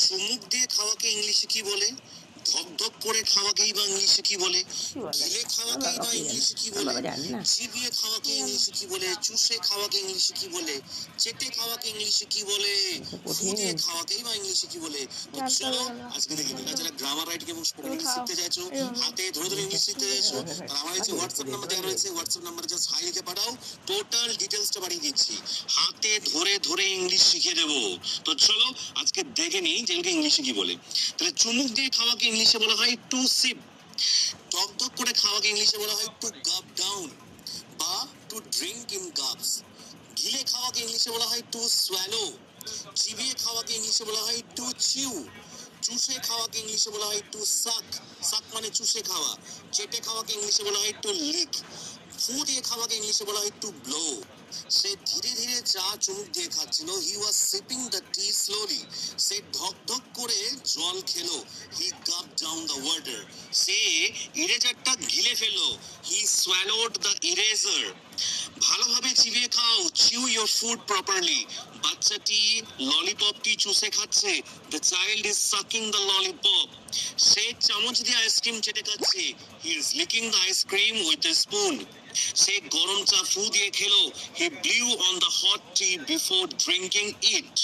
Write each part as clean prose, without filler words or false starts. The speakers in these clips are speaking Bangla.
চুমুক দিয়ে খাওয়াকে ইংলিশে কি বলে? ধক ধক করে খাওয়াকেই বা ইংলিশে কি বলে? কি বলে? গিলে খাওয়াকেই আমার বা বাবা কি জানে? ইংলিশে কি আমার বলে? বাবা জানে না। চিবিয়ে খাওয়াকে ইংলিশে কি বলে? চুষে খাওয়াকে ইংলিশে কি বলে? চেটে খাওয়াকে ইংলিশে কি বলে? তো ফু কঠিন। দিয়ে খাওয়াকেই বা ইংলিশে কি বলে? তো জানতে চলো হবে না। আজকে দেখে নিই। যারা গ্রামার রাইটিং এবং স্পোকেন তুমি ইংলিশ খাও শিখতে চাইছো, এইভাবে। হাতে ধরে ধরে ইংলিশ শিখতে চাইছো, তাহলে আমার এই যে হোয়াটসঅ্যাপ নাম্বার দেওয়া রয়েছে, হোয়াটসঅ্যাপ নাম্বারে জাস্ট হাই লিখে পাঠাও, টোটাল ডিটেলসটা বাড়িয়ে দিচ্ছি। হাতে ধরে ধরে ইংলিশ শিখে দেবো। তো চলো আজকে দেখে নিই যে এগুলোকে ইংলিশে কি বলে। তাহলে চুমুক দিয়ে খাওয়াকে ইংলিশে বলা হয় টু সিপ। টক টক করে খাওয়াকে ইংলিশে বলা হয় টু গাব ডাউন বা টু ড্রিঙ্ক ইন গাবস। গিলে খাওয়াকে ইংলিশে বলা হয় টু সোয়ালো। চিবিয়ে খাওয়াকে ইংলিশে বলা হয় টু চিউ। চুষে খাওয়াকে ইংলিশে বলা হয় টু সাক। সাক মানে চুষে খাওয়া। চেটে খাওয়াকে ইংলিশে বলা হয় টু লিক। ফু দিয়ে খাওয়াকে ইংলিশে বলা হয় টু ব্লো। সে ধীরে ধীরে চা চুমুক দিয়ে খাচ্ছিল। হি ওয়াজ সিপিং দ্য টি স্লোলি। সে ধক ধক করে জল খেলো। He gulp down the water. সে ইরেজারটা গিলে ফেললো। He swallowed the eraser. ভালোভাবে চিবিয়ে খাও। Chew your food properly. বাচ্চাটি ললিপপটি চুষে খাচ্ছে। The child is sucking the lollipop. সে চামচ দিয়ে আইসক্রিম চেটে খাচ্ছে। He is licking the ice cream with a spoon. সে গরম চা ফু দিয়ে খেলো। He blew on the hot tea before drinking it.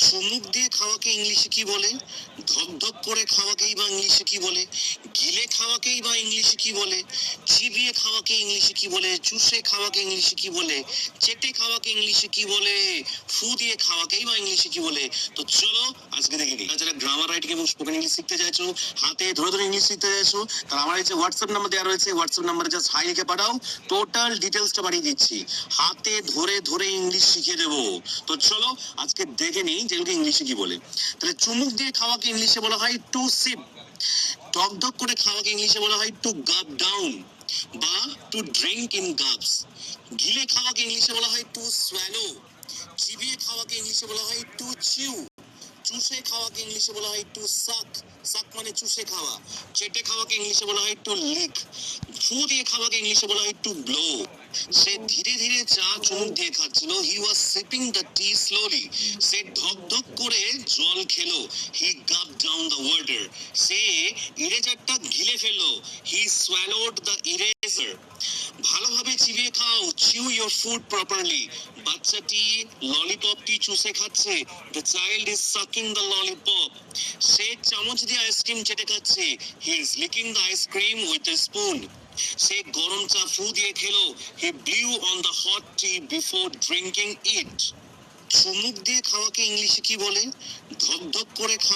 চুমুক দিয়ে খাওয়াকে ইংলিশে কি বলে? ধক ধক করে খাওয়াকেই বা ইংলিশে কি বলে? গিলে খাওয়াকেই বা ইংলিশে কি বলে? চিবিয়ে খাওয়াকে ইংলিশে কি বলে? চুষে খাওয়াকে ইংলিশে কি বলে? চেটে খাওয়াকে ইংলিশে কি বলে? ফু দিয়ে খাওয়াকেই বা ইংলিশে কি বলে? তো চলো আজকে দেখে নিই। যারা গ্রামার রাইটিং এবং স্পোকেন ইংলিশ শিখতে চাইছো, হাতে ধরে ধরে ইংলিশ শিখতে চাইছো, তাহলে আমার এই যে হোয়াটসঅ্যাপ নাম্বার দেওয়া রয়েছে, হোয়াটসঅ্যাপ নাম্বারে জাস্ট হাই লিখে পাঠাও, টোটাল ডিটেলসটা বাড়িয়ে দিচ্ছি। হাতে ধরে ধরে ইংলিশ শিখে দেবো। তো চলো আজকে দেখে নিই যে এগুলোকে ইংলিশে কি বলে। তাহলে চুমুক দিয়ে খাওয়াকে ইংলিশে বলা হয় টু সিপ। টক টক করে খাওয়াকে ইংলিশে বলা হয় টু গাব ডাউন বা টু ড্রিঙ্ক ইন গাবস। গিলে খাওয়াকে ইংলিশে বলা হয় টু সোয়ালো। চিবিয়ে খাওয়াকে ইংলিশে বলা হয় টু চিউ। চুষে খাওয়াকে ইংলিশে বলা হয় টু সাক। সাক মানে চুষে খাওয়া। চেটে খাওয়াকে ইংলিশে বলা হয় টু লিক। ফু দিয়ে খাওয়াকে ইংলিশে বলা হয় টু ব্লো। সে ধীরে ধীরে চা চুমুক দিয়ে খাচ্ছিল। হি ওয়াজ সিপিং দ্য টি স্লোলি। সে ধক ধক করে জল খেলো। He gulp down the water. সে ইরেজারটা গিলে ফেললো। He swallowed the eraser. ভালোভাবে চিবিয়ে খাও। Chew your food properly. বাচ্চাটি ললিপপটি চুষে খাচ্ছে। The child is sucking the lollipop. সে চামচ দিয়ে আইসক্রিম চেটে খাচ্ছে। He is licking the ice cream with a spoon. সে গরম চা ফু দিয়ে খেলো। He blew on the hot tea before drinking it. চুমুক দিয়ে খাওয়াকে ইংলিশে কি বলে? ধক ধক করে খাওয়া